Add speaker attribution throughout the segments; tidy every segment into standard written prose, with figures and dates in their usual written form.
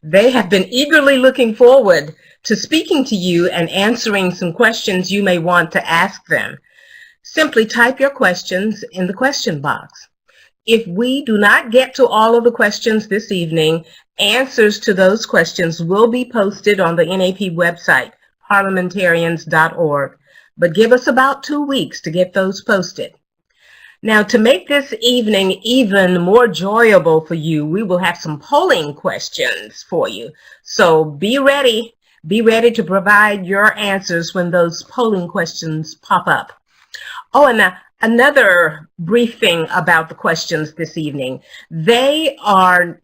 Speaker 1: They have been eagerly looking forward to speaking to you and answering some questions you may want to ask them. Simply type your questions in the question box. If we do not get to all of the questions this evening, answers to those questions will be posted on the NAP website, parliamentarians.org, but give us about 2 weeks to get those posted. Now, to make this evening even more enjoyable for you, we will have some polling questions for you. So be ready to provide your answers when those polling questions pop up. Oh, and another brief thing about the questions this evening. They are,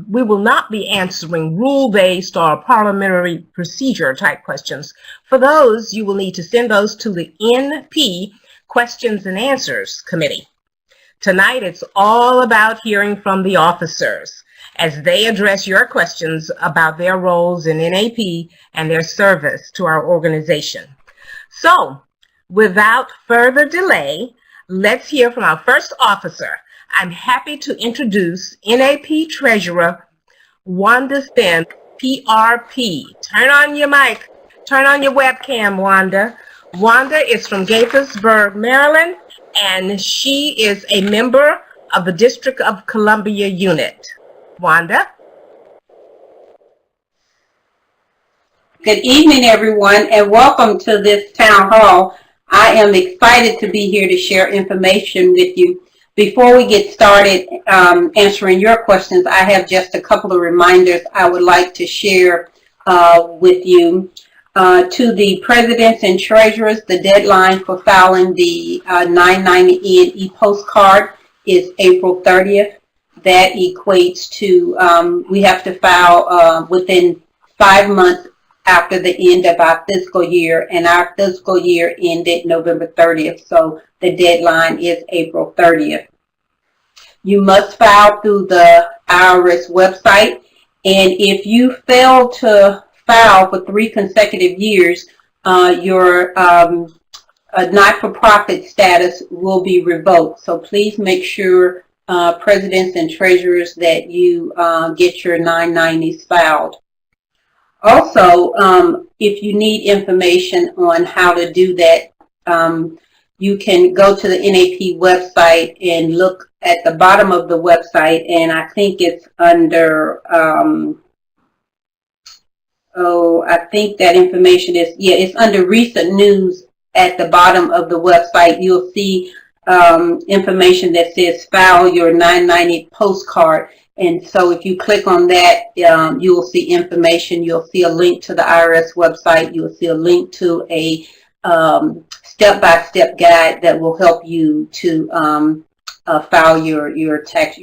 Speaker 1: we will not be answering rule-based or parliamentary procedure type questions. For those, you will need to send those to the NP Questions and Answers Committee. Tonight, it's all about hearing from the officers as they address your questions about their roles in NAP and their service to our organization. So, without further delay, let's hear from our first officer. I'm happy to introduce NAP Treasurer Wanda Finn, PRP. Turn on your mic. Turn on your webcam, Wanda. Wanda is from Gaithersburg, Maryland, and she is a member of the District of Columbia unit. Wanda?
Speaker 2: Good evening, everyone, and welcome to this town hall. I am excited to be here to share information with you. Before we get started answering your questions, I have just a couple of reminders I would like to share with you. To the presidents and treasurers, the deadline for filing the 990 e-postcard is April 30th. That equates to, we have to file within 5 months after the end of our fiscal year, and our fiscal year ended November 30th, so the deadline is April 30th. You must file through the IRS website, and if you fail to file for 3 consecutive years, your not-for-profit status will be revoked. So please make sure, presidents and treasurers, that you get your 990s filed. Also, if you need information on how to do that, you can go to the NAP website and look at the bottom of the website, and I think it's under I think that information is, it's under recent news at the bottom of the website. You'll see information that says file your 990 postcard. And so if you click on that, you will see information. You'll see a link to the IRS website. You'll see a link to a step-by-step guide that will help you to file your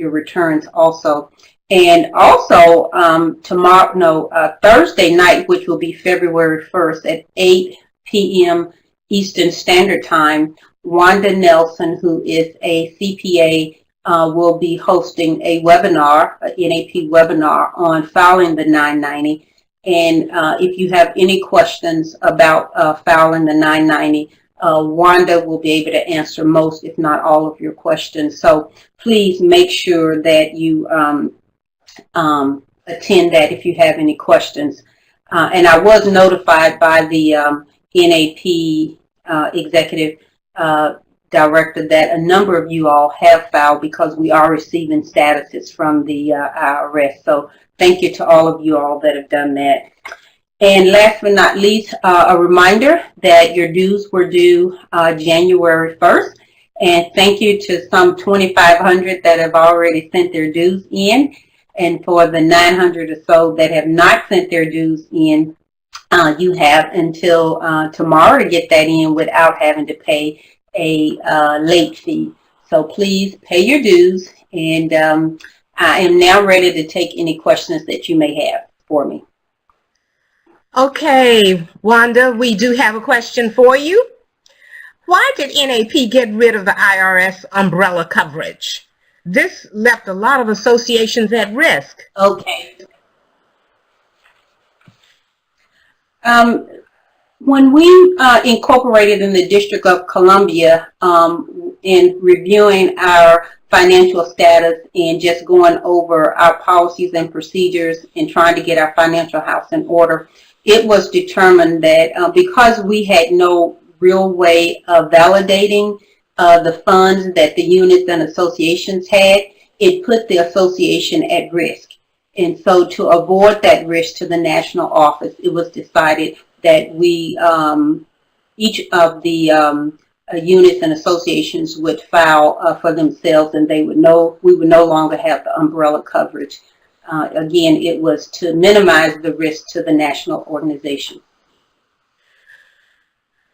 Speaker 2: returns also. And also Thursday night, which will be February 1st at 8 p.m. Eastern Standard Time, Wanda Nelson, who is a CPA, will be hosting a webinar, a NAP webinar on filing the 990. And if you have any questions about filing the 990, Wanda will be able to answer most, if not all, of your questions. So please make sure that you attend that if you have any questions. And I was notified by the NAP executive director that a number of you all have filed because we are receiving statuses from the IRS. So thank you to all of you all that have done that. And last but not least, a reminder that your dues were due January 1st. And thank you to some 2,500 that have already sent their dues in. And for the 900 or so that have not sent their dues in, you have until tomorrow to get that in without having to pay a late fee. So please pay your dues, and I am now ready to take any questions that you may have for me.
Speaker 1: Okay, Wanda, we do have a question for you. Why did NAP get rid of the IRS umbrella coverage? This left a lot of associations at risk.
Speaker 2: Okay. When we incorporated in the District of Columbia in reviewing our financial status and just going over our policies and procedures and trying to get our financial house in order, it was determined that because we had no real way of validating the funds that the units and associations had, it put the association at risk. And so to avoid that risk to the national office, it was decided that we, each of the units and associations would file for themselves, and we would no longer have the umbrella coverage. Again, it was to minimize the risk to the national organization.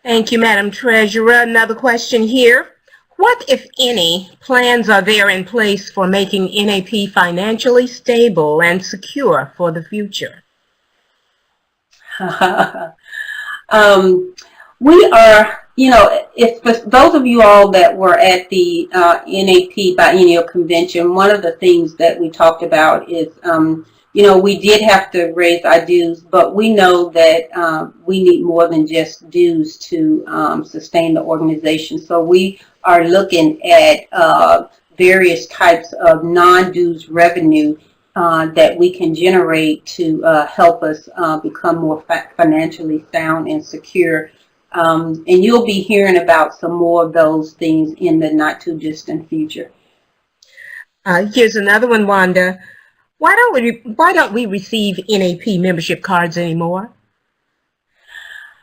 Speaker 1: Thank you, Madam Treasurer. Another question here. What, if any, plans are there in place for making NAP financially stable and secure for the future?
Speaker 2: We are, if for those of you all that were at the NAP Biennial Convention, one of the things that we talked about is, we did have to raise our dues, but we know that we need more than just dues to sustain the organization. So we are looking at various types of non-dues revenue that we can generate to help us become more financially sound and secure. And you'll be hearing about some more of those things in the not too distant future.
Speaker 1: Here's another one, Wanda. Why don't we receive NAP membership cards anymore?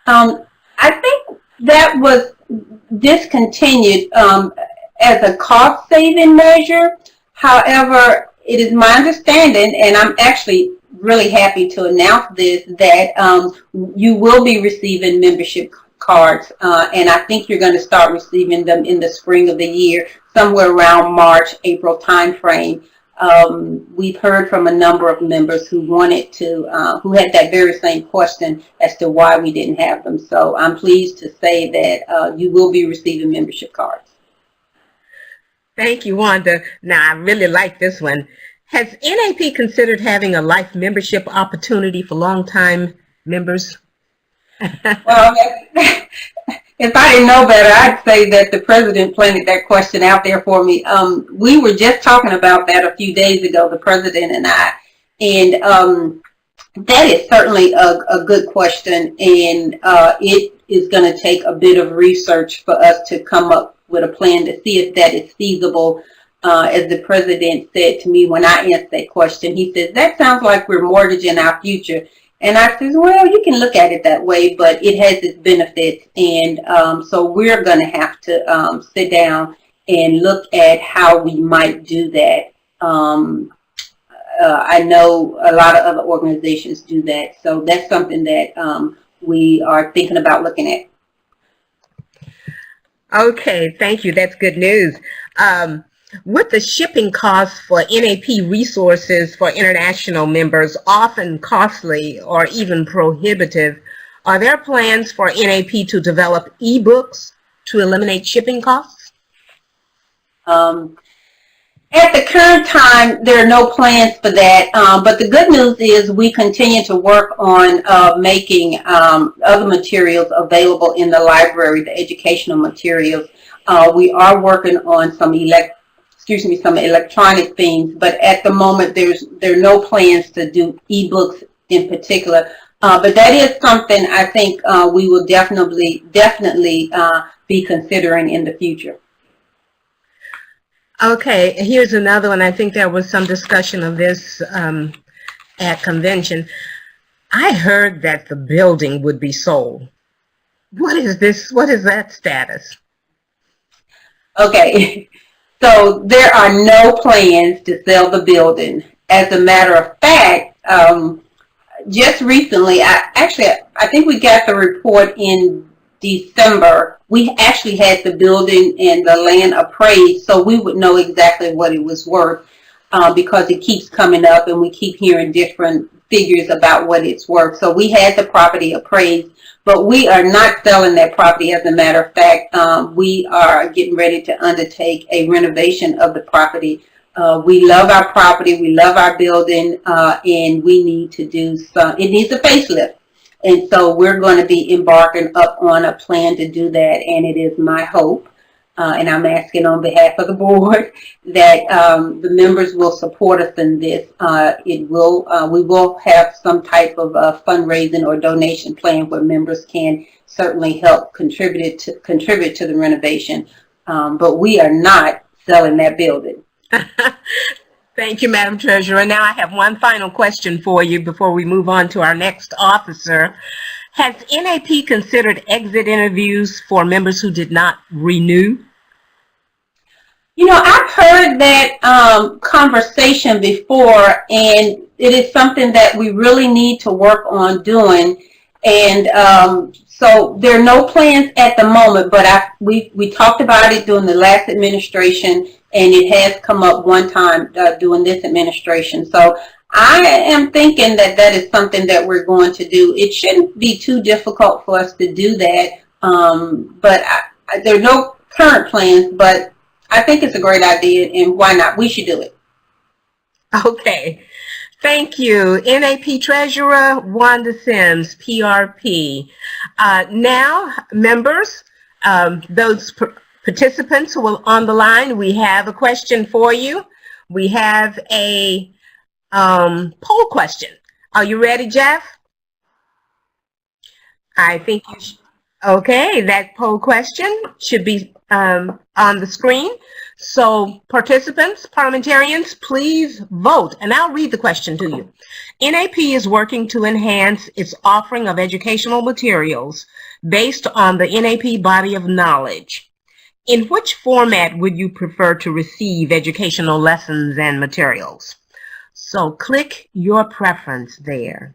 Speaker 2: I think that was discontinued as a cost-saving measure. However, it is my understanding, and I'm actually really happy to announce this, that you will be receiving membership cards, and I think you're going to start receiving them in the spring of the year, somewhere around March, April timeframe. We've heard from a number of members who wanted to, who had that very same question as to why we didn't have them. So I'm pleased to say that you will be receiving membership cards.
Speaker 1: Thank you, Wanda. Now, I really like this one. Has NAP considered having a life membership opportunity for longtime members?
Speaker 2: Well, if I didn't know better, I'd say that the president planted that question out there for me. We were just talking about that a few days ago, the president and I, and that is certainly a good question, and it is going to take a bit of research for us to come up with a plan to see if that is feasible. As the president said to me when I asked that question, he said, that sounds like we're mortgaging our future. And I said, well, you can look at it that way, but it has its benefits. And so we're going to have to sit down and look at how we might do that. I know a lot of other organizations do that. So that's something that we are thinking about looking at.
Speaker 1: Okay, thank you. That's good news. With the shipping costs for NAP resources for international members often costly or even prohibitive, are there plans for NAP to develop e-books to eliminate shipping costs?
Speaker 2: At the current time, there are no plans for that, but the good news is we continue to work on making other materials available in the library, the educational materials. We are working on some electronic things, but at the moment there are no plans to do e-books in particular. But that is something I think we will definitely be considering in the future.
Speaker 1: Okay, here's another one. I think there was some discussion of this at convention. I heard that the building would be sold. What is this? What is that status?
Speaker 2: Okay, so there are no plans to sell the building. As a matter of fact, just recently, I think we got the report in December. We actually had the building and the land appraised, so we would know exactly what it was worth because it keeps coming up and we keep hearing different figures about what it's worth. So we had the property appraised, but we are not selling that property. As a matter of fact, we are getting ready to undertake a renovation of the property. We love our property, we love our building, and we need to do it needs a facelift. And so we're going to be embarking up on a plan to do that, and it is my hope and I'm asking on behalf of the board that the members will support us in this. We will have some type of fundraising or donation plan where members can certainly help contribute to the renovation, but we are not selling that building.
Speaker 1: Thank you, Madam Treasurer. Now I have one final question for you before we move on to our next officer. Has NAP considered exit interviews for members who did not renew?
Speaker 2: You know, I've heard that conversation before, and it is something that we really need to work on doing. And so there are no plans at the moment, but we talked about it during the last administration, and it has come up one time during this administration. So I am thinking that that is something that we're going to do. It shouldn't be too difficult for us to do that, but there are no current plans, but I think it's a great idea, and why not? We should do it.
Speaker 1: Okay. Thank you. NAP Treasurer Wanda Sims, PRP. Now, members, those participants who are on the line, we have a question for you. We have a poll question. Are you ready, Jeff? I think you should. Okay, that poll question should be on the screen. So participants, parliamentarians, please vote. And I'll read the question to you. NAP is working to enhance its offering of educational materials based on the NAP body of knowledge. In which format would you prefer to receive educational lessons and materials? So click your preference there.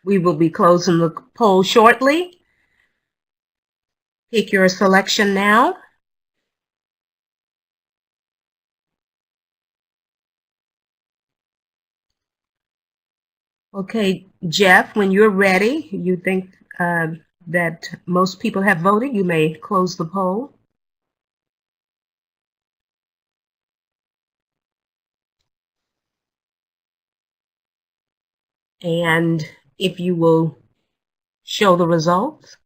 Speaker 1: We will be closing the poll shortly. Pick your selection now. Okay, Jeff, when you're ready, you think that most people have voted, you may close the poll. And if you will show the results.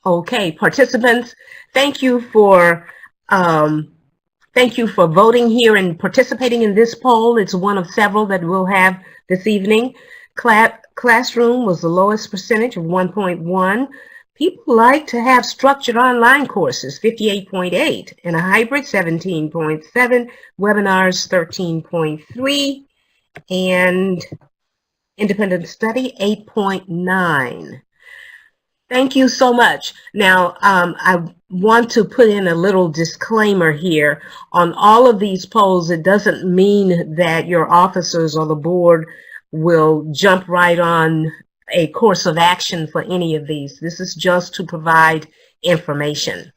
Speaker 1: Okay, participants, thank you for voting here and participating in this poll. It's one of several that we'll have this evening. Classroom was the lowest percentage of 1.1. People like to have structured online courses, 58.8, and a hybrid, 17.7, webinars, 13.3, and independent study, 8.9. Thank you so much. Now, I want to put in a little disclaimer here. On all of these polls, it doesn't mean that your officers or the board will jump right on a course of action for any of these. This is just to provide information.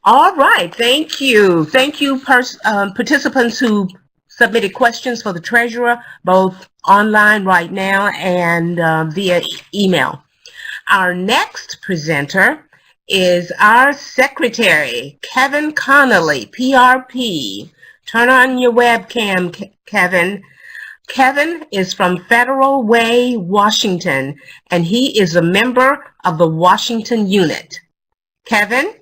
Speaker 1: All right, thank you. Thank you, participants who submitted questions for the treasurer, both online right now and via email. Our next presenter is our secretary, Kevin Connolly, PRP. Turn on your webcam, Kevin. Kevin is from Federal Way, Washington, and he is a member of the Washington unit. Kevin?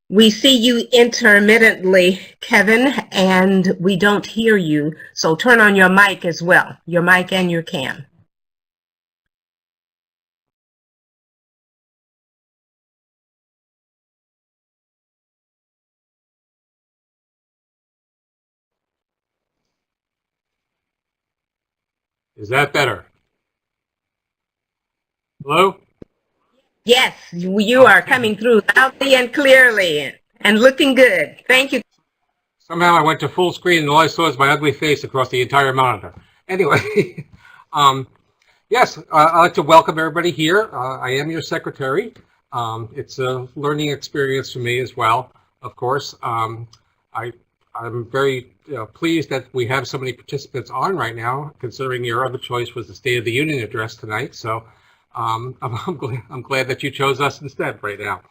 Speaker 1: We see you intermittently, Kevin, and we don't hear you. So turn on your mic as well, your mic and your cam.
Speaker 3: Is that better? Hello?
Speaker 1: Yes, you are coming through loudly and clearly and looking good. Thank you.
Speaker 3: Somehow I went to full screen and all I saw was my ugly face across the entire monitor. Anyway, yes, I'd like to welcome everybody here. I am your secretary. It's a learning experience for me as well, of course. I'm very pleased that we have so many participants on right now, considering your other choice was the State of the Union address tonight. So I'm glad that you chose us instead right now.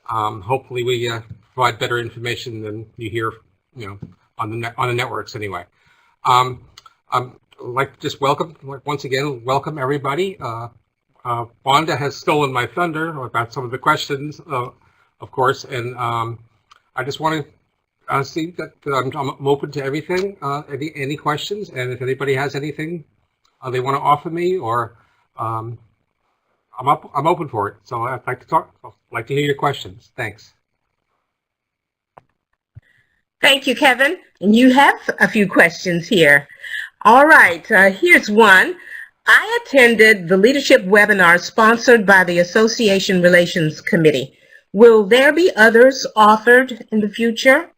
Speaker 3: Hopefully we provide better information than you hear, on the networks anyway. I'd like to just welcome everybody. Wanda has stolen my thunder about some of the questions, of course, and I just want to see that I'm open to everything, any questions, and if anybody has anything they want to offer me, or I'm open for it. So I'd like to talk. I'd like to hear your questions. Thanks.
Speaker 1: Thank you, Kevin. And you have a few questions here. All right, here's one. I attended the leadership webinar sponsored by the Association Relations Committee. Will there be others offered in the future?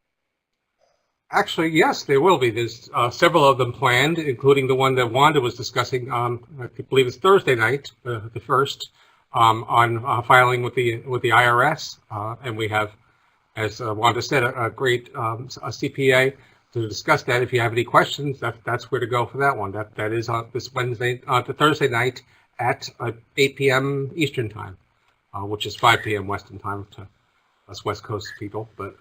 Speaker 3: Actually, yes, there will be. There's several of them planned, including the one that Wanda was discussing. I believe it's Thursday night, the first, on filing with the IRS, and we have, as Wanda said, a great a CPA to discuss that. If you have any questions, that's where to go for that one. That is on this Wednesday, the Thursday night at 8 p.m. Eastern time, which is 5 p.m. Western time to us West Coast people. But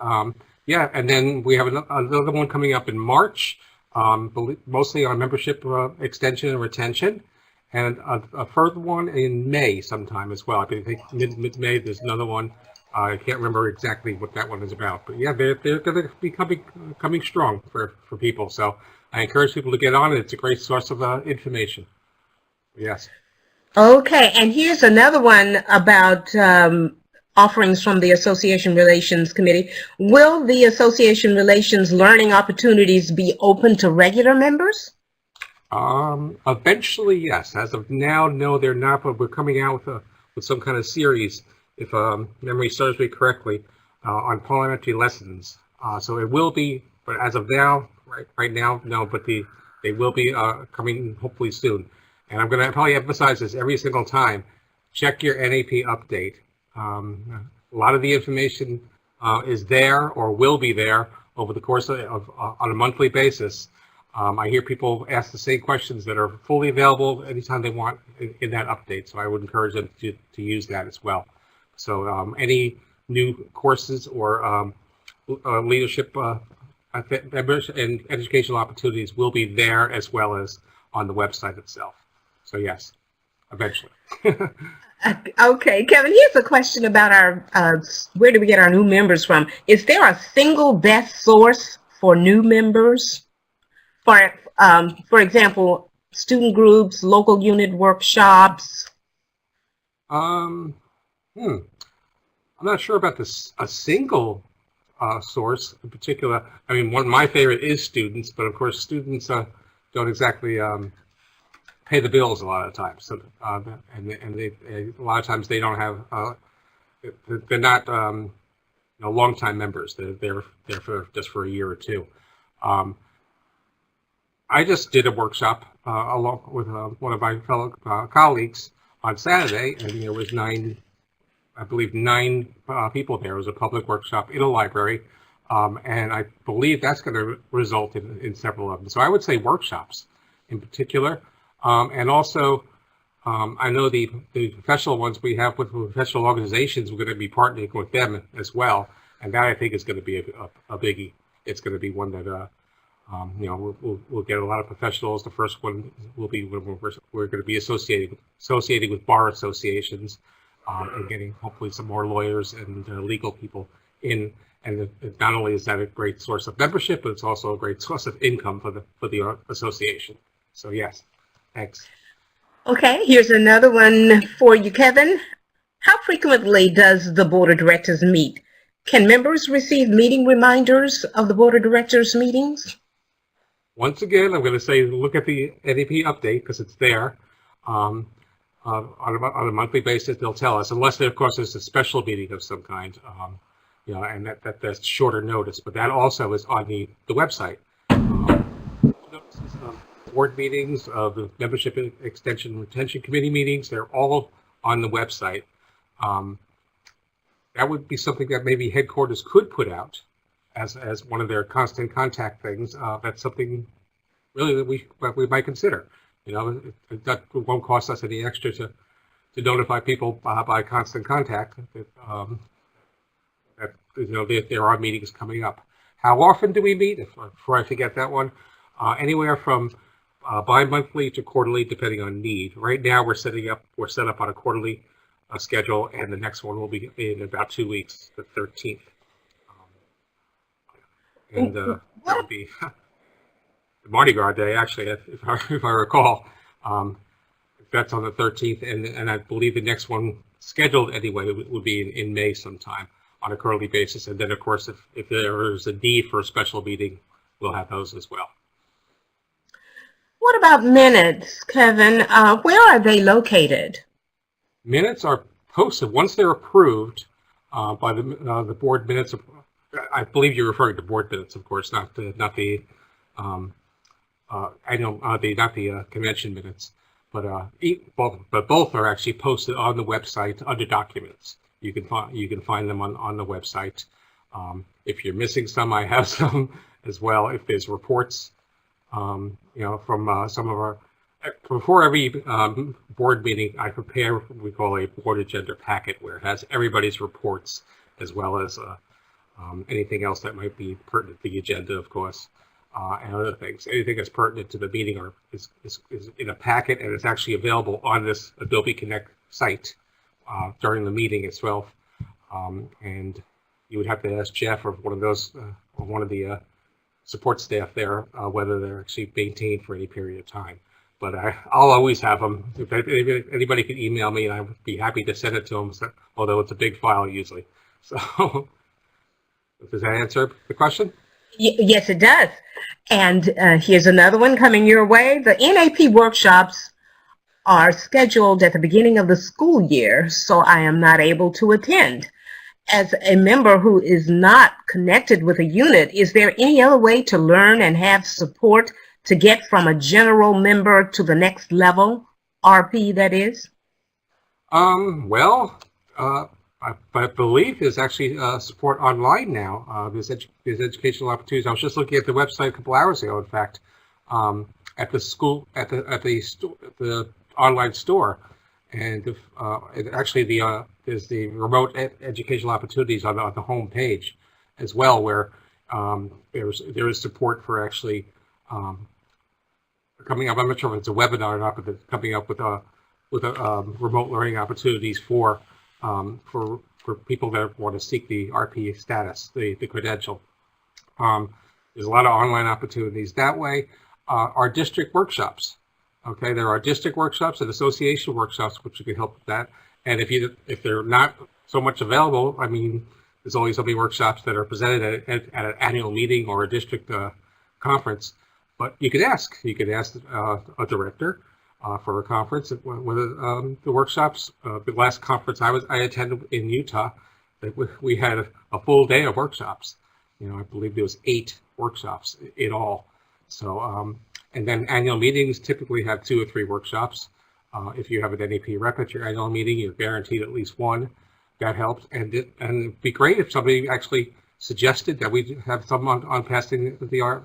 Speaker 3: yeah, and then we have another one coming up in March, mostly on membership extension and retention, and a further one in May sometime as well. I think mid-May there's another one. I can't remember exactly what that one is about, but yeah, they're going to be coming strong for people. So I encourage people to get on it. It's a great source of information. Yes.
Speaker 1: Okay, and here's another one about offerings from the Association Relations Committee. Will the Association Relations learning opportunities be open to regular members?
Speaker 3: Eventually, yes. As of now, no, they're not, but we're coming out with some kind of series, if memory serves me correctly, on parliamentary lessons. So it will be, but as of now, right now, no, but they will be coming hopefully soon. And I'm going to probably emphasize this every single time. Check your NAP update. A lot of the information is there or will be there over the course of on a monthly basis. I hear people ask the same questions that are fully available anytime they want in that update. So I would encourage them to use that as well. So any new courses or leadership members and educational opportunities will be there as well as on the website itself. So yes, eventually.
Speaker 1: Okay, Kevin, here's a question about our, where do we get our new members from? Is there a single best source for new members? For example, student groups, local unit workshops?
Speaker 3: I'm not sure about this, a single source in particular. I mean, one of my favorite is students, but of course students don't exactly pay the bills a lot of times. So, and they a lot of times they don't have, they're not long-time members. They're there for just for a year or two. I just did a workshop along with one of my fellow colleagues on Saturday, and there was nine people there. It was a public workshop in a library, and I believe that's going to result in several of them. So I would say workshops in particular, and also I know the professional ones we have with professional organizations, we're going to be partnering with them as well, and that I think is going to be a biggie. It's going to be one that we'll get a lot of professionals. The first one will be when we're going to be associating with bar associations, and getting hopefully some more lawyers and legal people in. And not only is that a great source of membership, but it's also a great source of income for the association. So yes, thanks.
Speaker 1: Okay, here's another one for you, Kevin. How frequently does the board of directors meet? Can members receive meeting reminders of the board of directors meetings?
Speaker 3: Once again, I'm going to say look at the NAP update because it's there. On a monthly basis, they'll tell us, unless there, of course, there's a special meeting of some kind. and that's shorter notice. But that also is on the website. Notices of board meetings, of the membership extension retention committee meetings, they're all on the website. That would be something that maybe headquarters could put out as one of their constant contact things. That's something really that we might consider. That won't cost us any extra to notify people by constant contact that there are meetings coming up. How often do we meet? Before I forget that one, anywhere from bi-monthly to quarterly, depending on need. Right now, we're set up on a quarterly schedule, and the next one will be in about 2 weeks, the 13th. And that would be the Mardi Gras Day, actually, if I recall. That's on the 13th, and I believe the next one scheduled anyway would be in May sometime on a quarterly basis. And then, of course, if there is a need for a special meeting, we'll have those as well.
Speaker 1: What about minutes, Kevin? Where are they located?
Speaker 3: Minutes are posted once they're approved by the board minutes. I believe you're referring to board minutes, of course, not the convention minutes. But both are actually posted on the website under documents. You can find them on the website. If you're missing some, I have some as well. If there's reports, from some of our, before every board meeting, I prepare what we call a board agenda packet where it has everybody's reports as well as anything else that might be pertinent to the agenda, of course, and other things. Anything that's pertinent to the meeting is in a packet, and it's actually available on this Adobe Connect site during the meeting itself. And you would have to ask Jeff or one of those, or one of the support staff there, whether they're actually maintained for any period of time. But I'll always have them. If anybody can email me, and I would be happy to send it to them, although it's a big file usually. So does that answer the question?
Speaker 1: Yes, it does. And here's another one coming your way. The NAP workshops are scheduled at the beginning of the school year, so I am not able to attend. As a member who is not connected with a unit, is there any other way to learn and have support to get from a general member to the next level, RP that is?
Speaker 3: I believe there's actually support online now. There's educational opportunities. I was just looking at the website a couple hours ago, in fact, at the school, at the online store, and actually there's the remote educational opportunities on the home page as well, where there is support for actually coming up. I'm not sure if it's a webinar or not, but it's coming up with remote learning opportunities for people that want to seek the RP status, the credential. There's a lot of online opportunities that way. Our district workshops. Okay, there are district workshops and association workshops, which can help with that. And if they're not so much available, I mean, there's only so many workshops that are presented at an annual meeting or a district conference. But you could ask. You could ask a director for a conference. Whether the workshops, the last conference I attended in Utah, we had a full day of workshops. I believe there was 8 workshops in all. So, and then annual meetings typically have 2 or 3 workshops. If you have an NAP rep at your annual meeting, you're guaranteed at least one. That helps, and it'd be great if somebody actually suggested that we have someone on passing the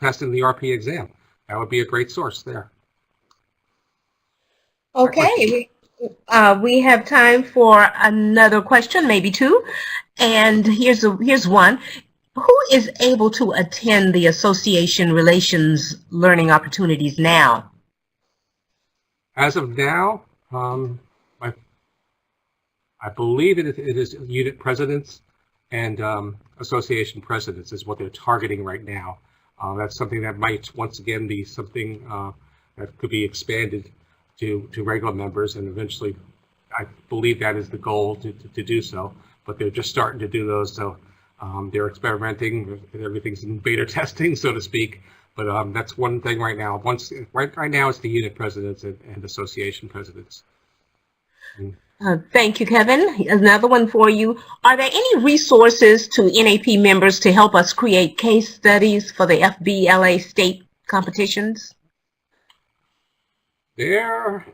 Speaker 3: RP exam. That would be a great source there.
Speaker 1: Okay, we have time for another question, maybe 2. And here's one. Who is able to attend the association relations learning opportunities now?
Speaker 3: As of now, I believe it is unit presidents and association presidents is what they're targeting right now. That's something that might once again be something that could be expanded to regular members, and eventually I believe that is the goal to do so, but they're just starting to do those, so they're experimenting. Everything's in beta testing, so to speak, but that's one thing right now. Right now it's the unit presidents and association presidents.
Speaker 1: Thank you, Kevin. Another one for you. Are there any resources to NAP members to help us create case studies for the FBLA state competitions?
Speaker 3: There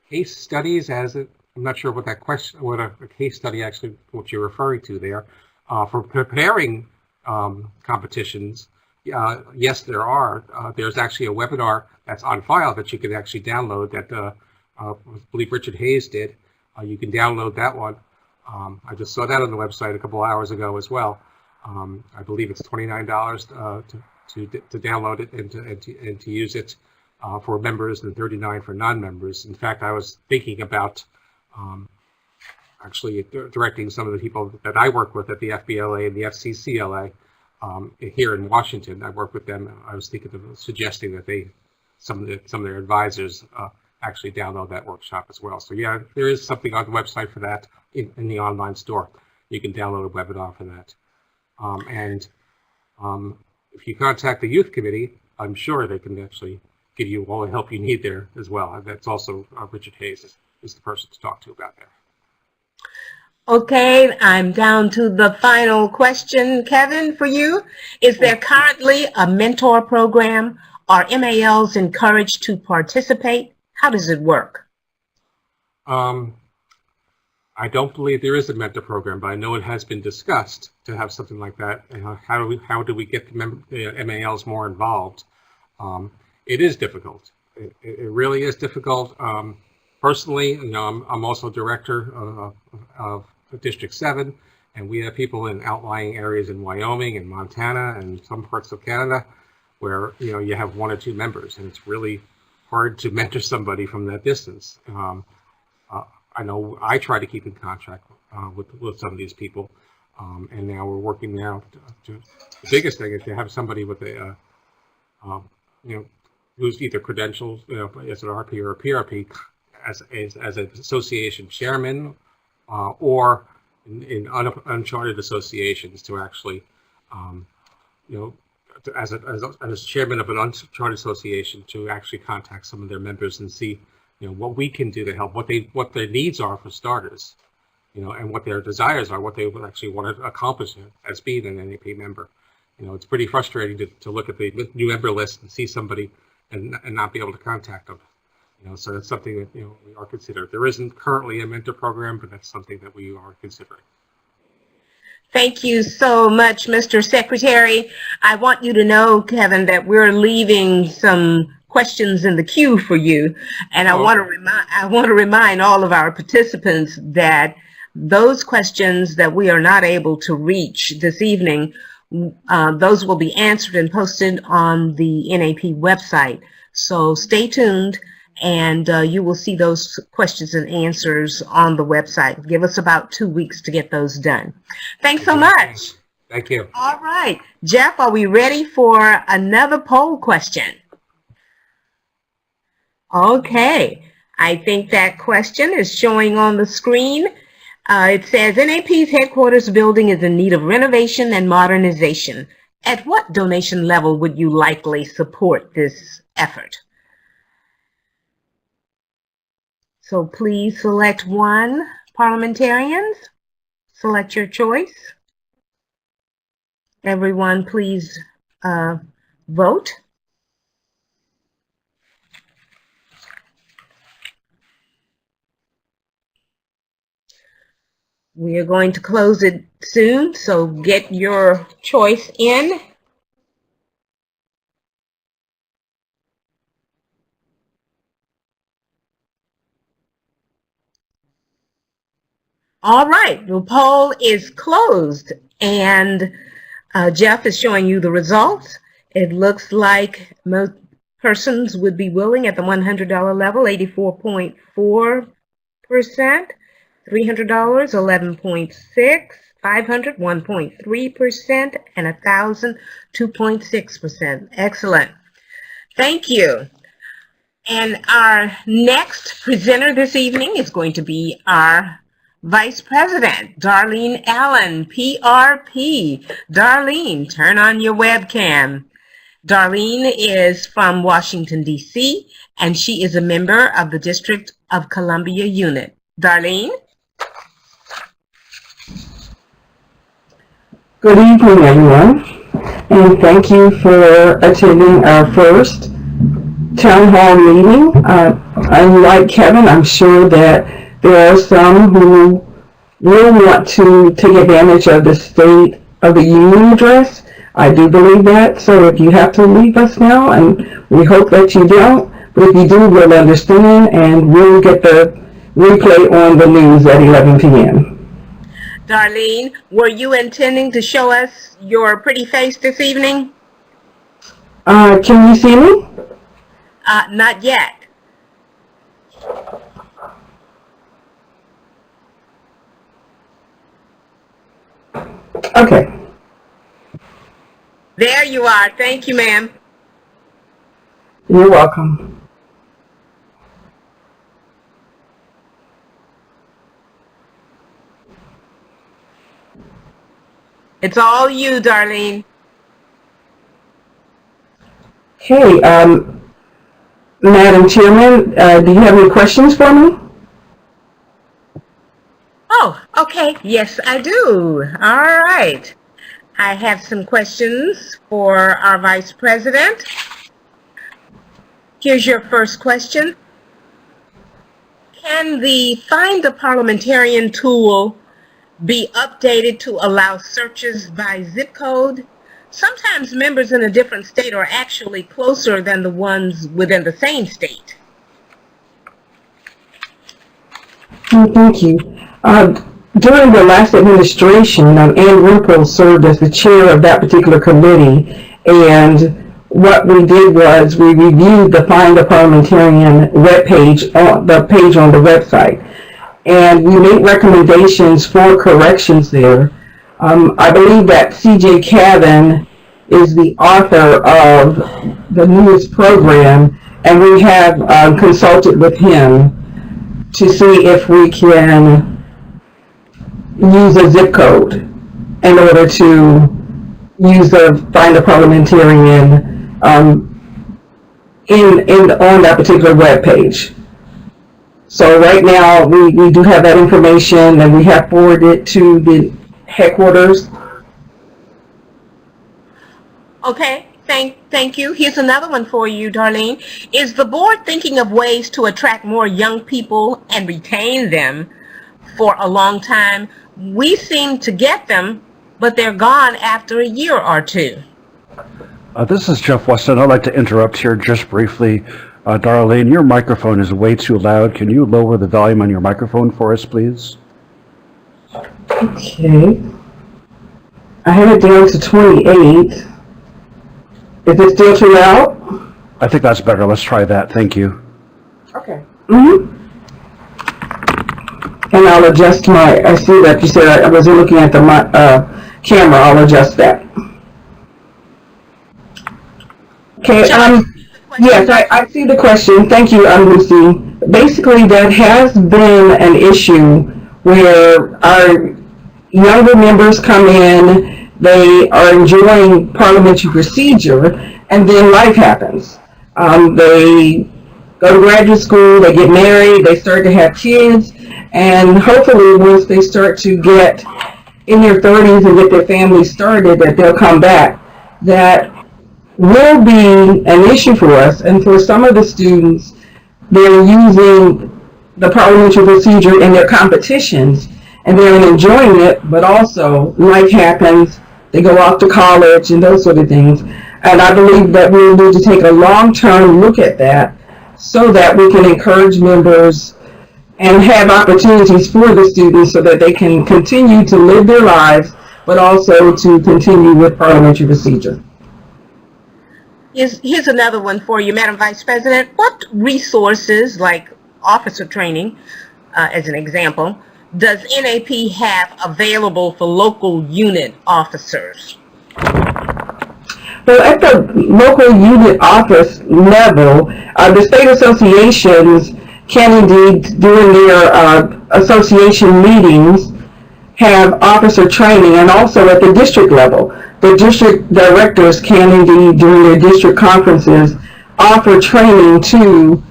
Speaker 3: case studies as it, I'm not sure what that question, what a case study actually, what you're referring to there. For preparing competitions, yes, there are. There's actually a webinar that's on file that you can actually download that I believe Richard Hayes did. You can download that one. I just saw that on the website a couple hours ago as well. I believe it's $29 to download it and to use it for members and $39 for non-members. In fact, I was thinking about actually directing some of the people that I work with at the FBLA and the FCCLA here in Washington. I work with them. I was thinking of suggesting that some of their advisors actually download that workshop as well. So yeah, there is something on the website for that in the online store. You can download a webinar for that. If you contact the youth committee, I'm sure they can actually give you all the help you need there as well. That's also Richard Hayes is the person to talk to about that.
Speaker 1: Okay, I'm down to the final question, Kevin, for you. Is there currently a mentor program? Are MALs encouraged to participate? How does it work?
Speaker 3: I don't believe there is a mentor program, but I know it has been discussed to have something like that. How do we get the MALs more involved? It is difficult. It really is difficult. Personally, you know, I'm also director of District 7, and we have people in outlying areas in Wyoming and Montana and some parts of Canada where, you know, you have 1 or 2 members, and it's really hard to mentor somebody from that distance. I know I try to keep in contact with some of these people, and now we're working now the biggest thing is to have somebody with a, you know, who's either credentialed, you know, as an RP or a PRP, as an association chairman, or in uncharted associations to actually, you know, as chairman of an uncharted association to actually contact some of their members and see, you know, what we can do to help, what their needs are for starters, you know, and what their desires are, what they would actually want to accomplish as being an NAP member. You know, it's pretty frustrating to look at the new member list and see somebody and not be able to contact them. You know, so that's something that, you know, we are considering. There isn't currently a mentor program, but that's something that we are considering.
Speaker 1: Thank you so much, Mr. Secretary. I want you to know, Kevin, that we're leaving some questions in the queue for you, and I want to remind all of our participants that those questions that we are not able to reach this evening, those will be answered and posted on the NAP website. So stay tuned, and you will see those questions and answers on the website. Give us about 2 weeks to get those done. Thanks so much.
Speaker 3: Thank you.
Speaker 1: All right. Jeff, are we ready for another poll question? Okay. I think that question is showing on the screen. It says, NAP's headquarters building is in need of renovation and modernization. At what donation level would you likely support this effort? So please select one, parliamentarians. Select your choice. Everyone, please vote. We are going to close it soon, so get your choice in. All right, the poll is closed, and Jeff is showing you the results. It looks like most persons would be willing at the $100 level, 84.4%, $300, 11.6%, 500, 1.3%, and 1,000, 2.6%. Excellent. Thank you. And our next presenter this evening is going to be our Vice President, Darlene Allen, PRP. Darlene, turn on your webcam. Darlene is from Washington, D.C., and she is a member of the District of Columbia unit. Darlene?
Speaker 4: Good evening, everyone, and thank you for attending our first town hall meeting. Unlike Kevin, I'm sure that there are some who will want to take advantage of the State of the Union address. I do believe that, so if you have to leave us now, and we hope that you don't, but if you do, we'll understand, and we'll get the replay on the news at 11 p.m.
Speaker 1: Darlene, were you intending to show us your pretty face this evening?
Speaker 4: Can you see me?
Speaker 1: Not yet.
Speaker 4: Okay.
Speaker 1: There you are. Thank you, ma'am.
Speaker 4: You're welcome.
Speaker 1: It's all you, Darlene.
Speaker 4: Hey, Madam Chairman, do you have any questions for me?
Speaker 1: Oh, okay. Yes, I do. All right. I have some questions for our Vice President. Here's your first question. Can the Find the Parliamentarian tool be updated to allow searches by zip code? Sometimes members in a different state are actually closer than the ones within the same state.
Speaker 4: Thank you. During the last administration, Ann Rimpel served as the chair of that particular committee, and what we did was we reviewed the Find the Parliamentarian webpage, the page on the website, and we made recommendations for corrections there. I believe that C.J. Cavan is the author of the newest program, and we have consulted with him to see if we can use a zip code in order to use the Find a Parliamentarian on that particular web page. So right now we do have that information, and we have forwarded it to the headquarters.
Speaker 1: Okay, thank you. Here's another one for you, Darlene. Is the board thinking of ways to attract more young people and retain them for a long time? We seem to get them, but they're gone after a year or two.
Speaker 5: This is Jeff Weston. I'd like to interrupt here just briefly. Darlene, your microphone is way too loud. Can you lower the volume on your microphone for us, please?
Speaker 4: Okay. I have it down to 28. Is it still too loud?
Speaker 5: I think that's better. Let's try that. Thank you.
Speaker 4: Okay. And I'll adjust I see that you said I wasn't looking at the camera. I'll adjust that. Okay, yes, I see the question. Thank you, Lucy. Basically, that has been an issue where our younger members come in, they are enjoying parliamentary procedure, and then life happens. They go to graduate school, they get married, they start to have kids, and hopefully once they start to get in their 30s and get their family started, that they'll come back. That will be an issue for us, and for some of the students, they're using the parliamentary procedure in their competitions, and they're enjoying it, but also life happens, they go off to college and those sort of things. And I believe that we'll need to take a long-term look at that so that we can encourage members and have opportunities for the students so that they can continue to live their lives, but also to continue with parliamentary procedure.
Speaker 1: Here's another one for you, Madam Vice President. What resources, like officer training, as an example, does NAP have available for local unit officers?
Speaker 4: Well, at the local unit office level, the state associations can indeed, during their association meetings, have officer training, and also at the district level. The district directors can indeed, during their district conferences, offer training to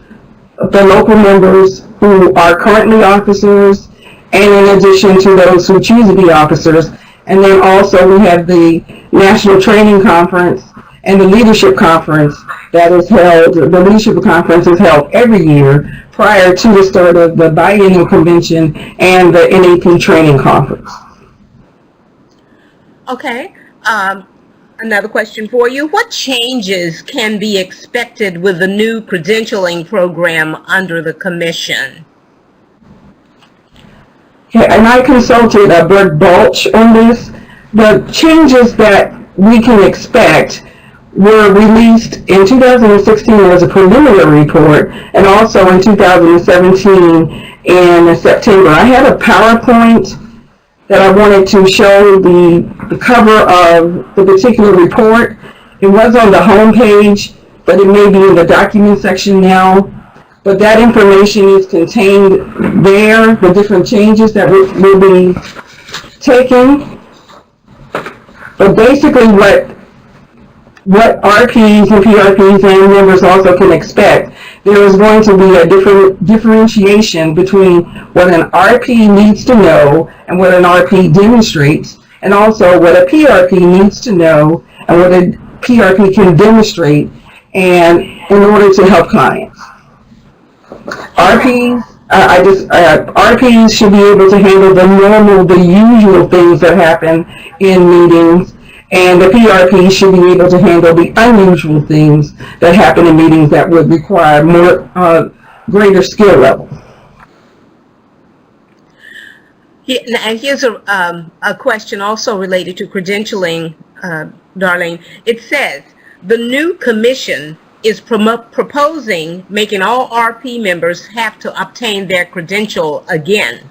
Speaker 4: the local members who are currently officers, and in addition to those who choose to be officers, And then also we have the National Training Conference and the Leadership Conference that is held. The Leadership Conference is held every year prior to the start of the biennial convention and the NAP Training Conference.
Speaker 1: Okay. Another question for you. What changes can be expected with the new credentialing program under the Commission?
Speaker 4: Okay, and I consulted Bert Balch on this. The changes that we can expect were released in 2016 as a preliminary report and also in 2017 in September. I had a PowerPoint that I wanted to show the cover of the particular report. It was on the home page, but it may be in the document section now. But that information is contained there, the different changes that will be taken. But basically what RPs and PRPs and members also can expect, there is going to be a different differentiation between what an RP needs to know and what an RP demonstrates, and also what a PRP needs to know and what a PRP can demonstrate and in order to help clients. RPs should be able to handle the usual things that happen in meetings, and the PRP should be able to handle the unusual things that happen in meetings that would require more greater skill level.
Speaker 1: Yeah, and here's a question also related to credentialing, Darlene. It says, the new commission is proposing making all RP members have to obtain their credential again.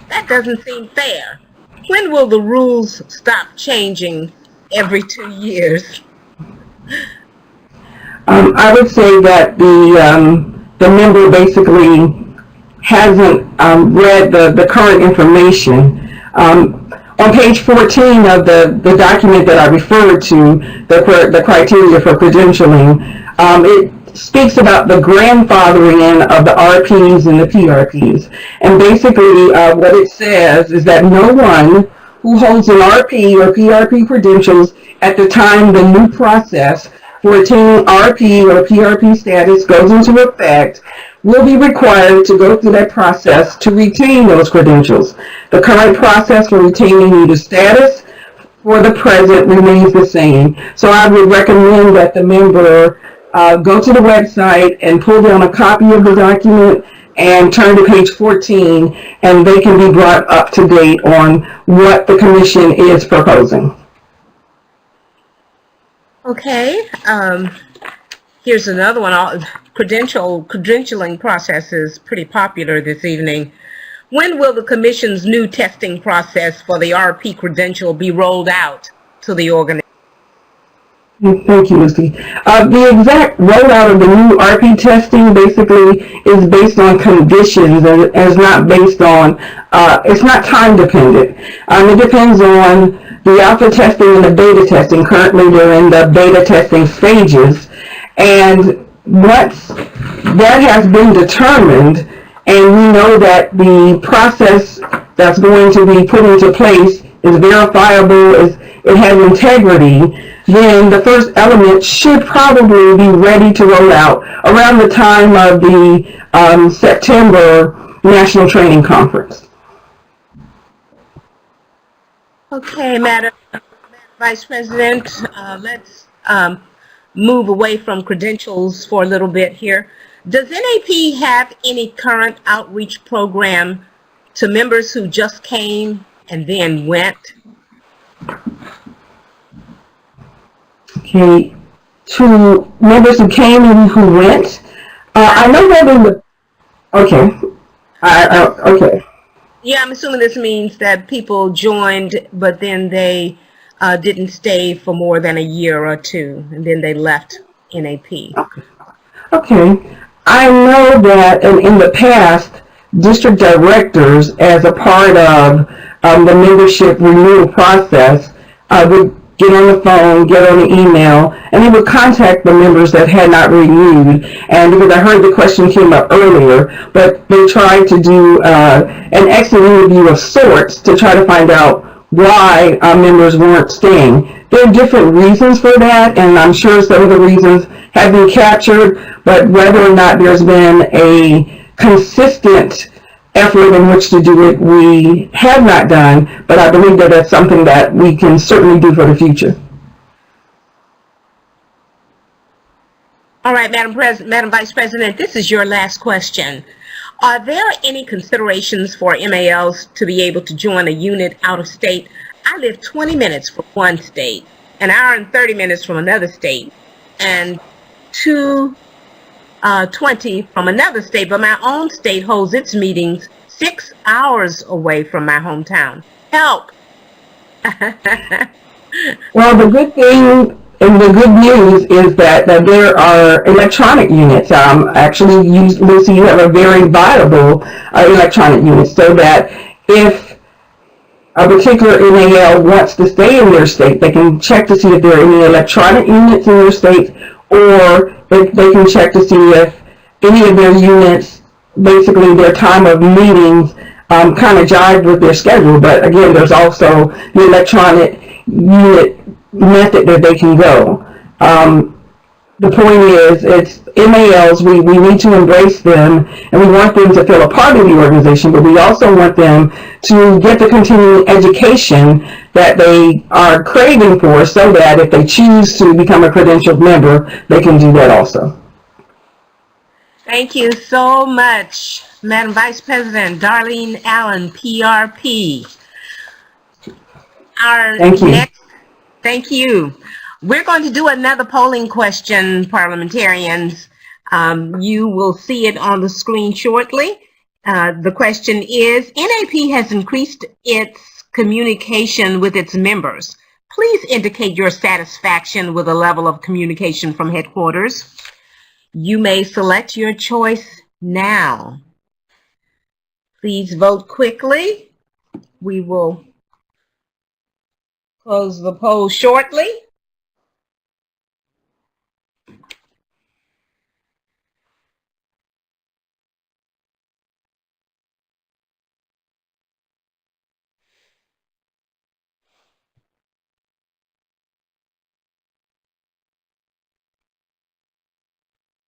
Speaker 1: That doesn't seem fair. When will the rules stop changing every 2 years?
Speaker 4: I would say that the member basically hasn't read the current information. On page 14 of the document that I referred to, the criteria for credentialing, it speaks about the grandfathering in of the RPs and the PRPs. And basically what it says is that no one who holds an RP or PRP credentials at the time the new process for attaining RP or PRP status goes into effect will be required to go through that process to retain those credentials. The current process for retaining either status for the present remains the same. So I would recommend that the member go to the website and pull down a copy of the document and turn to page 14, and they can be brought up to date on what the commission is proposing.
Speaker 1: Okay, here's another one. Credentialing process is pretty popular this evening. When will the commission's new testing process for the RP credential be rolled out to the organization?
Speaker 4: Thank you, Lucy. The exact rollout of the new RP testing basically is based on conditions and is not based on, it's not time dependent. It depends on the alpha testing and the beta testing. Currently they're in the beta testing stages, and once that has been determined and we know that the process that's going to be put into place is verifiable, it has integrity, then the first element should probably be ready to roll out around the time of the September National Training Conference.
Speaker 1: Okay, Madam Vice President, let's move away from credentials for a little bit here. Does NAP have any current outreach program to members who just came and then went?
Speaker 4: Okay, to members who came and who went, I know that in the, okay, okay.
Speaker 1: Yeah, I'm assuming this means that people joined, but then they didn't stay for more than a year or two, and then they left NAP.
Speaker 4: Okay. I know that in the past, district directors, as a part of the membership renewal process, would get on the phone, get on the email, and they would contact the members that had not renewed. And because I heard the question came up earlier, but they tried to do an exit interview of sorts to try to find out why our members weren't staying. There are different reasons for that, and I'm sure some of the reasons have been captured, but whether or not there's been a consistent effort in which to do it, we have not done, but I believe that that's something that we can certainly do for the future.
Speaker 1: All right, Madam Vice President, this is your last question. Are there any considerations for MALs to be able to join a unit out of state? I live 20 minutes from one state, an hour and 30 minutes from another state, and 2:20 from another state, but my own state holds its meetings 6 hours away from my hometown. Help!
Speaker 4: Well, the good thing and the good news is that there are electronic units. Actually, Lucy, you have a very viable electronic unit, so that if a particular MAL wants to stay in their state, they can check to see if there are any electronic units in their state, or if they can check to see if any of their units, basically their time of meetings, kind of jive with their schedule. But again, there's also the electronic unit method that they can go. The point is, it's MALs, we need to embrace them, and we want them to feel a part of the organization, but we also want them to get the continuing education that they are craving for, so that if they choose to become a credentialed member, they can do that also.
Speaker 1: Thank you so much, Madam Vice President Darlene Allen, PRP.
Speaker 4: Thank you.
Speaker 1: Thank you. We're going to do another polling question, parliamentarians. You will see it on the screen shortly. The question is, NAP has increased its communication with its members. Please indicate your satisfaction with the level of communication from headquarters. You may select your choice now. Please vote quickly. We will close the poll shortly.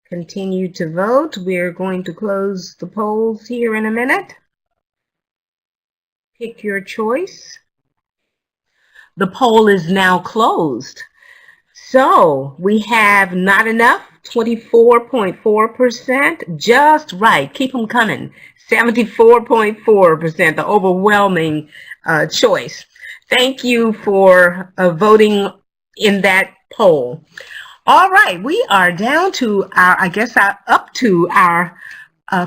Speaker 1: Continue to vote. We're going to close the polls here in a minute. Pick your choice. The poll is now closed. So we have not enough, 24.4%, just right. Keep them coming. 74.4%, the overwhelming choice. Thank you for voting in that poll. All right, we are down to up to our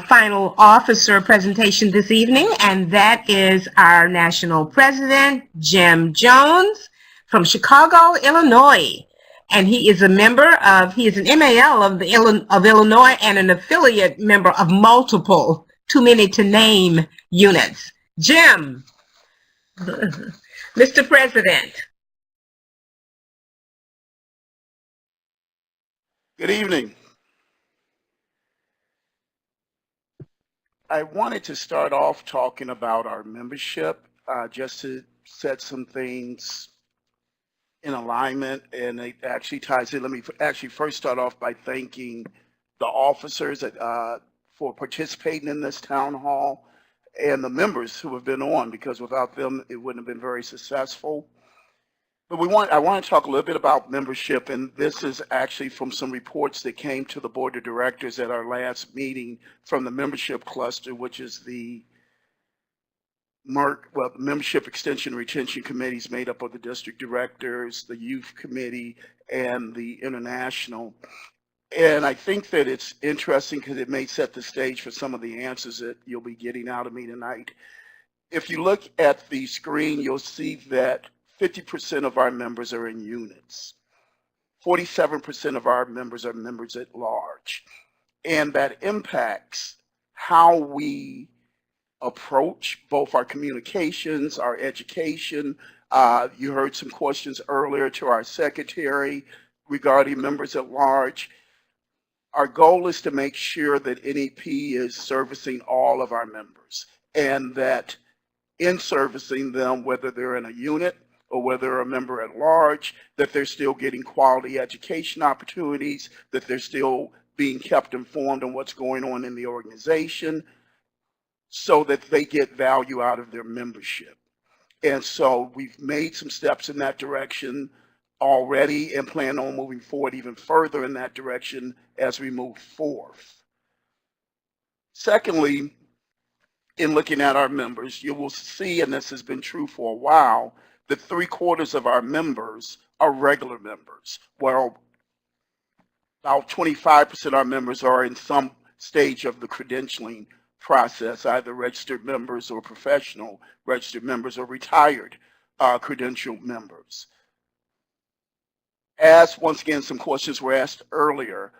Speaker 1: final officer presentation this evening, and that is our national president, Jim Jones, from Chicago, Illinois. And he is an MAL of Illinois and an affiliate member of multiple, too many to name, units. Jim, Mr. President.
Speaker 6: Good evening. I wanted to start off talking about our membership, just to set some things in alignment, and it actually ties in. Let me actually first start off by thanking the officers for participating in this town hall, and the members who have been on, because without them it wouldn't have been very successful. But I want to talk a little bit about membership, and this is actually from some reports that came to the board of directors at our last meeting from the membership cluster, which is the membership extension retention committees made up of the district directors, the youth committee, and the international. And I think that it's interesting because it may set the stage for some of the answers that you'll be getting out of me tonight. If you look at the screen, you'll see that 50% of our members are in units. 47% of our members are members at large. And that impacts how we approach both our communications, our education. You heard some questions earlier to our secretary regarding members at large. Our goal is to make sure that NEP is servicing all of our members, and that in servicing them, whether they're in a unit or whether they're a member at large, that they're still getting quality education opportunities, that they're still being kept informed on what's going on in the organization, so that they get value out of their membership. And so we've made some steps in that direction already and plan on moving forward even further in that direction as we move forth. Secondly, in looking at our members, you will see, and this has been true for a while, that 3/4 of our members are regular members. Well, about 25% of our members are in some stage of the credentialing process, either registered members or professional registered members or retired credentialed members. As, once again, some questions were asked earlier,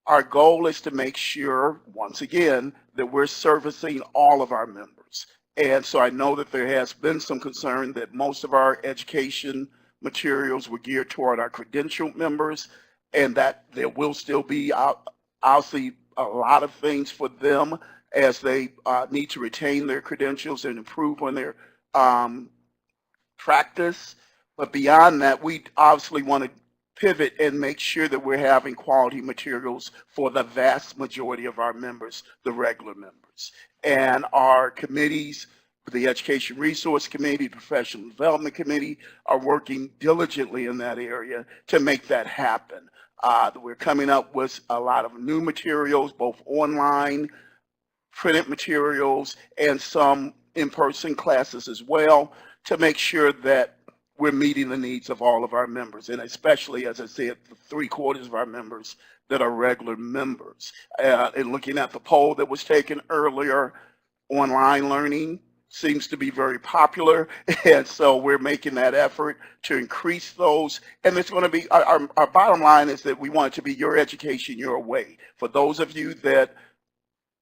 Speaker 6: our goal is to make sure, once again, that we're servicing all of our members. And so I know that there has been some concern that most of our education materials were geared toward our credentialed members, and that there will still be, obviously, a lot of things for them as they need to retain their credentials and improve on their practice. But beyond that, we obviously want to pivot and make sure that we're having quality materials for the vast majority of our members, the regular members. And our committees, the Education Resource Committee, Professional Development Committee, are working diligently in that area to make that happen. We're coming up with a lot of new materials, both online, printed materials, and some in-person classes as well, to make sure that we're meeting the needs of all of our members, and especially, as I said, the 3/4 of our members that are regular members. And looking at the poll that was taken earlier, online learning seems to be very popular, and so we're making that effort to increase those. And it's going to be, our bottom line is that we want it to be your education your way. For those of you that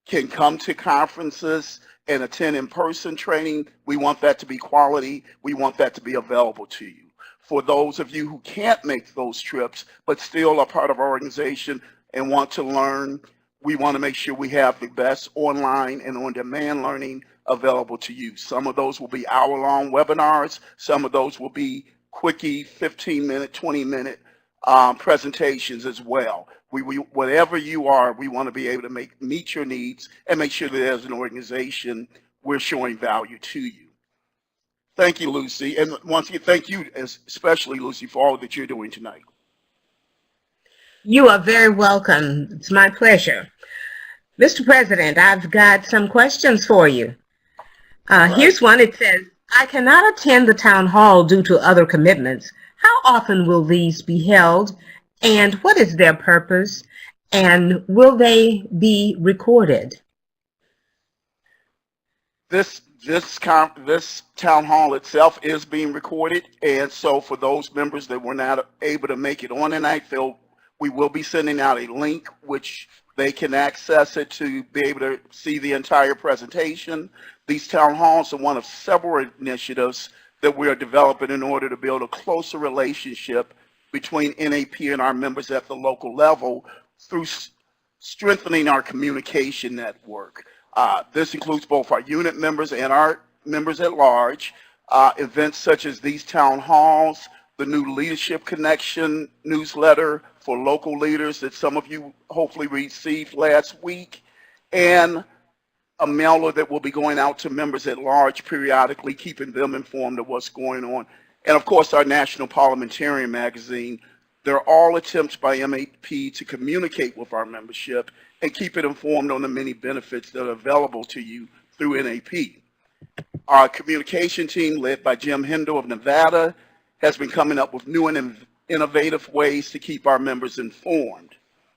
Speaker 6: can come to conferences and attend in-person training, we want that to be quality. We want that to be available to you. For those of you who can't make those trips, but still are part of our organization and want to learn, we want to make sure we have the best online and on-demand learning available to you. Some of those will be hour-long webinars. Some of those will be quickie 15-minute, 20-minute presentations as well. Whatever you are, we want to be able to meet your needs and make sure that as an organization, we're showing value to you. Thank you, Lucy. And once again, thank you, especially, Lucy, for all that you're doing tonight.
Speaker 1: You are very welcome. It's my pleasure. Mr. President, I've got some questions for you. Here's one. It says, I cannot attend the town hall due to other commitments. How often will these be held, and what is their purpose, and will they be recorded?
Speaker 6: This town hall itself is being recorded, and so for those members that were not able to make it on tonight, we will be sending out a link which they can access it to be able to see the entire presentation. These town halls are one of several initiatives that we are developing in order to build a closer relationship between NAP and our members at the local level through strengthening our communication network. This includes both our unit members and our members at large. Events such as these town halls, the new Leadership Connection newsletter for local leaders that some of you hopefully received last week, and a mailer that will be going out to members at large periodically, keeping them informed of what's going on. And of course, our National Parliamentarian magazine. They're all attempts by MAP to communicate with our membership and keep it informed on the many benefits that are available to you through NAP. Our communication team, led by Jim Hindle of Nevada, has been coming up with new and innovative ways to keep our members informed.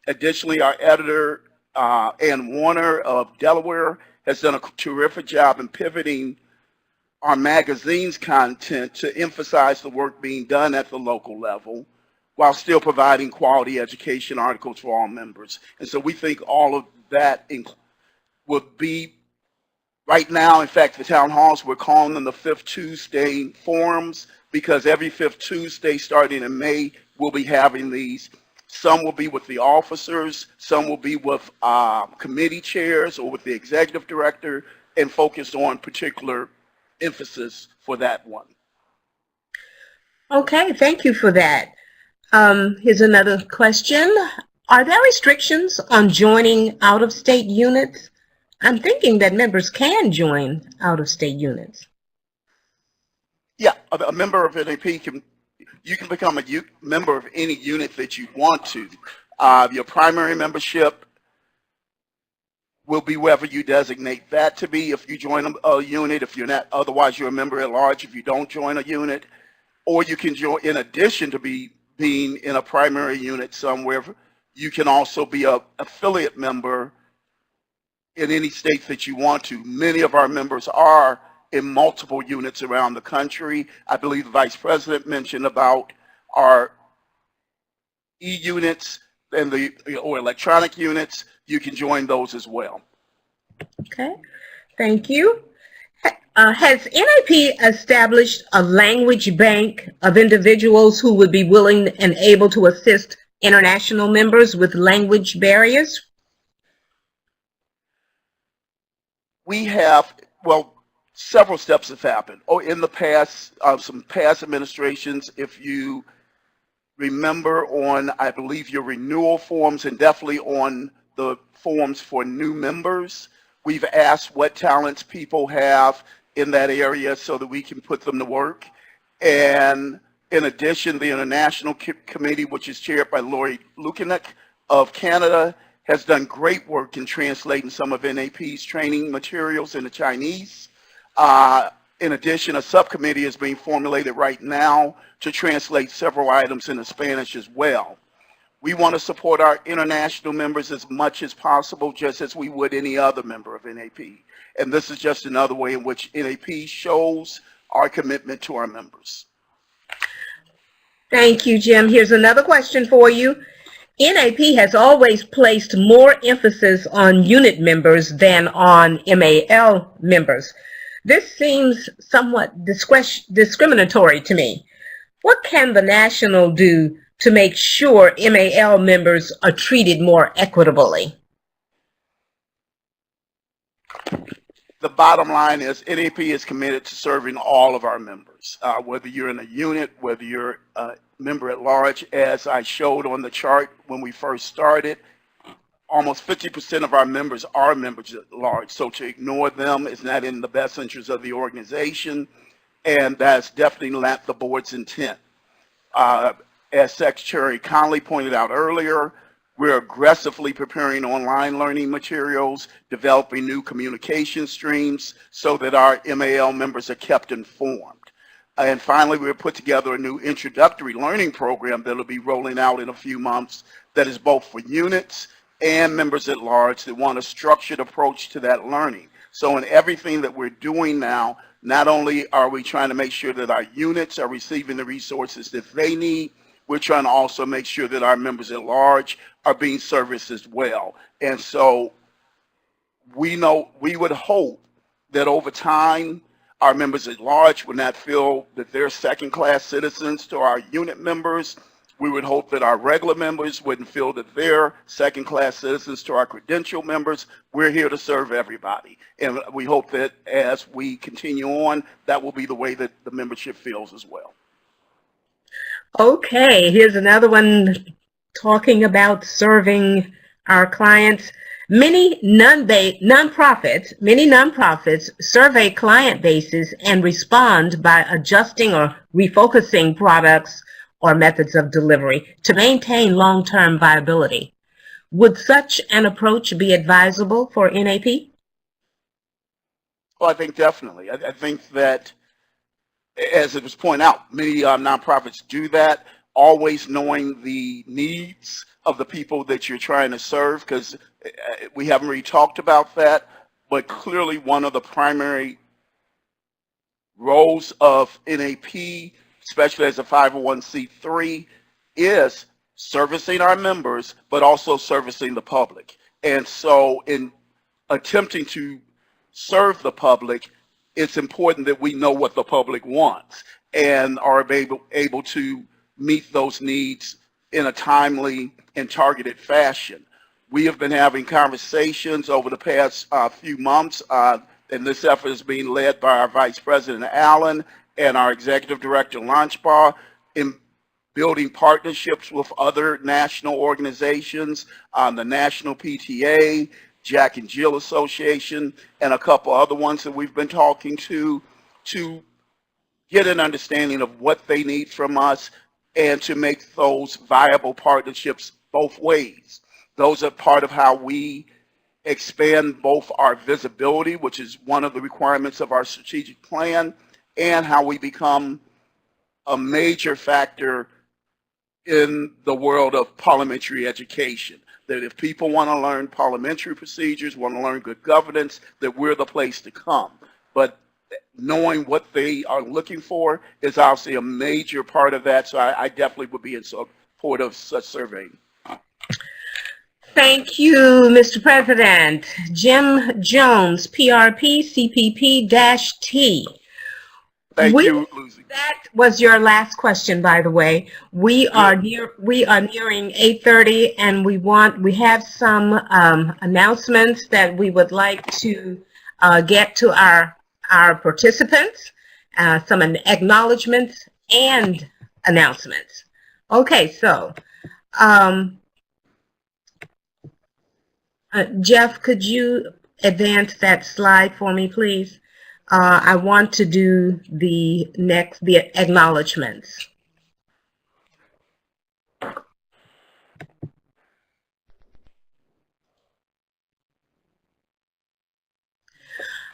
Speaker 6: Additionally, our editor, Ann Warner of Delaware, has done a terrific job in pivoting our magazine's content to emphasize the work being done at the local level while still providing quality education articles for all members. And so we think all of that would be, right now, in fact, the town halls, we're calling them the Fifth Tuesday forums, because every Fifth Tuesday starting in May, we'll be having these. Some will be with the officers, some will be with committee chairs or with the executive director, and focused on particular emphasis for that one.
Speaker 1: Okay, thank you for that. Here's another question. Are there restrictions on joining out-of-state units? I'm thinking that members can join out-of-state units.
Speaker 6: Yeah, a member of NAP you can become a member of any unit that you want to. Your primary membership will be wherever you designate that to be. If you join a unit, if you're not, otherwise you're a member at large if you don't join a unit, or you can join, in addition to being in a primary unit somewhere, you can also be an affiliate member in any state that you want to. Many of our members are in multiple units around the country. I believe the Vice President mentioned about our e-units and or electronic units. You can join those as well.
Speaker 1: Okay, thank you. Has NAP established a language bank of individuals who would be willing and able to assist international members with language barriers?
Speaker 6: We have, well, several steps have happened. In the past, some past administrations, if you remember on, I believe, your renewal forms and definitely on the forms for new members, we've asked what talents people have in that area so that we can put them to work. And in addition, the International Committee, which is chaired by Lori Lukanek of Canada, has done great work in translating some of NAP's training materials into Chinese. In addition, a subcommittee is being formulated right now to translate several items into Spanish as well. We want to support our international members as much as possible, just as we would any other member of NAP. And this is just another way in which NAP shows our commitment to our members.
Speaker 1: Thank you, Jim. Here's another question for you. NAP has always placed more emphasis on unit members than on MAL members. This seems somewhat discriminatory to me. What can the National do to make sure MAL members are treated more equitably?
Speaker 6: The bottom line is NAP is committed to serving all of our members, whether you're in a unit, whether you're a member at large. As I showed on the chart when we first started, almost 50% of our members are members at large, so to ignore them is not in the best interest of the organization, and that's definitely not the board's intent. As Secretary Connolly pointed out earlier, we're aggressively preparing online learning materials, developing new communication streams so that our MAL members are kept informed. And finally, we've put together a new introductory learning program that will be rolling out in a few months that is both for units and members at large that want a structured approach to that learning. So in everything that we're doing now, not only are we trying to make sure that our units are receiving the resources that they need, we're trying to also make sure that our members at large are being serviced as well. And so we would hope that over time, our members at large would not feel that they're second-class citizens to our unit members. We would hope that our regular members wouldn't feel that they're second-class citizens to our credential members. We're here to serve everybody. And we hope that as we continue on, that will be the way that the membership feels as well.
Speaker 1: Okay, here's another one talking about serving our clients. Many nonprofits survey client bases and respond by adjusting or refocusing products or methods of delivery to maintain long-term viability. Would such an approach be advisable for NAP?
Speaker 6: Well, I think definitely. I think that, as it was pointed out, many nonprofits do that, always knowing the needs of the people that you're trying to serve, because we haven't really talked about that, but clearly one of the primary roles of NAP, especially as a 501c3, is servicing our members, but also servicing the public. And so in attempting to serve the public, it's important that we know what the public wants and are able to meet those needs in a timely and targeted fashion. We have been having conversations over the past few months. And this effort is being led by our Vice President Allen and our Executive Director Launchbar in building partnerships with other national organizations, the National PTA, Jack and Jill Association, and a couple other ones that we've been talking to get an understanding of what they need from us and to make those viable partnerships both ways. Those are part of how we expand both our visibility, which is one of the requirements of our strategic plan, and how we become a major factor in the world of parliamentary education. That if people want to learn parliamentary procedures, want to learn good governance, that we're the place to come. But knowing what they are looking for is obviously a major part of that, so I definitely would be in support of such surveying.
Speaker 1: Thank you, Mr. President. Jim Jones, PRP, CPP-T.
Speaker 6: Thank you, Lucy.
Speaker 1: That was your last question, by the way. We are nearing 8:30, and we have some announcements that we would like to get to our participants, some acknowledgments and announcements. Okay, so Jeff, could you advance that slide for me, please? I want to do the acknowledgments.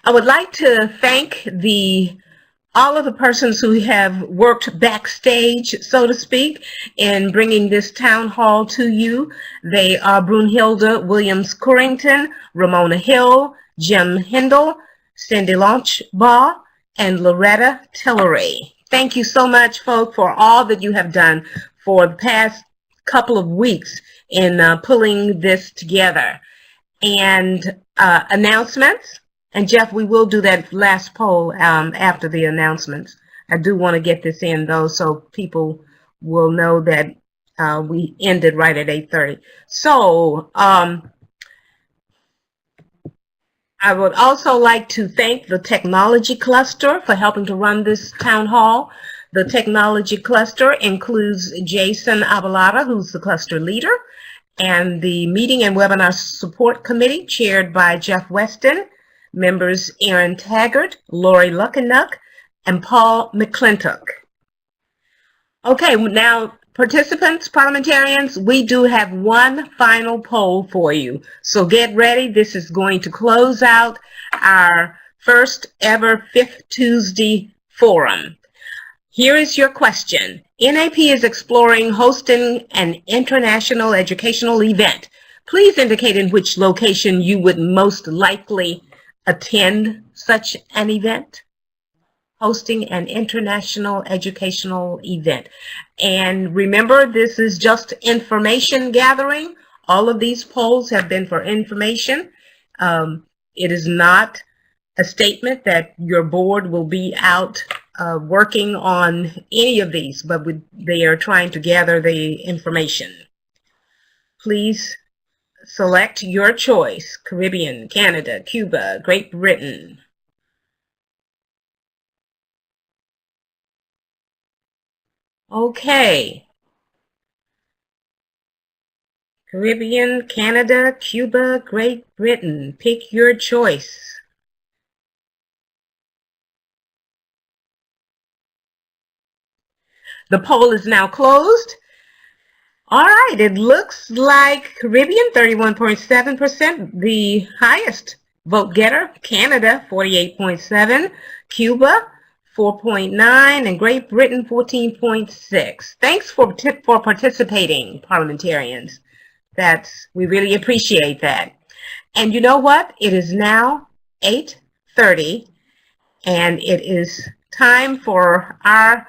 Speaker 1: I would like to thank all of the persons who have worked backstage, so to speak, in bringing this town hall to you. They are Brunhilde Williams-Corrington, Ramona Hill, Jim Hindle, Cindy Launchbaugh, and Loretta Tillery. Thank you so much, folks, for all that you have done for the past couple of weeks in pulling this together. And announcements. And Jeff, we will do that last poll after the announcements. I do want to get this in, though, so people will know that we ended right at 8:30. So I would also like to thank the Technology Cluster for helping to run this town hall. The Technology Cluster includes Jason Abalata, who's the cluster leader, and the Meeting and Webinar Support Committee, chaired by Jeff Weston. Members Aaron Taggart, Lori Luckennuck, and Paul McClintock. Okay, now participants, parliamentarians, we do have one final poll for you. So get ready. This is going to close out our first ever Fifth Tuesday Forum. Here is your question. NAP is exploring hosting an international educational event. Please indicate in which location you would most likely attend such an event. Hosting an international educational event. And remember, this is just information gathering. All of these polls have been for information. It is not a statement that your board will be out working on any of these, but they are trying to gather the information. Please select your choice: Caribbean, Canada, Cuba, Great Britain. Okay. Caribbean, Canada, Cuba, Great Britain. Pick your choice. The poll is now closed. All right, it looks like Caribbean, 31.7%, the highest vote getter. Canada, 48.7%, Cuba, 4.9%, and Great Britain, 14.6%. Thanks for participating, parliamentarians. We really appreciate that. And you know what? It is now 8:30, and it is time for our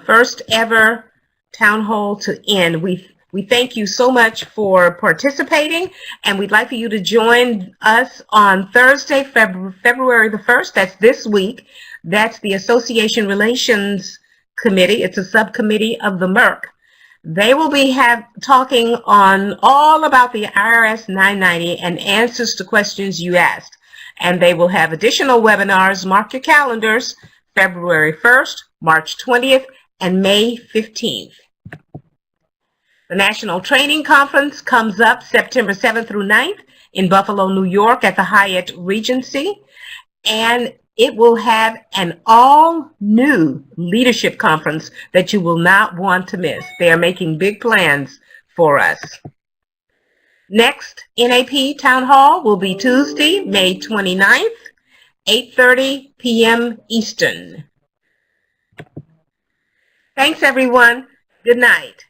Speaker 1: first ever town hall to end. We thank you so much for participating, and we'd like for you to join us on Thursday, February the 1st. That's this week. That's the Association Relations Committee. It's a subcommittee of the MERC. They will be talking on all about the IRS 990 and answers to questions you asked. And they will have additional webinars. Mark your calendars, February 1st, March 20th, and May 15th. The National Training Conference comes up September 7th through 9th in Buffalo, New York at the Hyatt Regency. And it will have an all-new leadership conference that you will not want to miss. They are making big plans for us. Next NAP Town Hall will be Tuesday, May 29th, 8:30 p.m. Eastern. Thanks, everyone. Good night.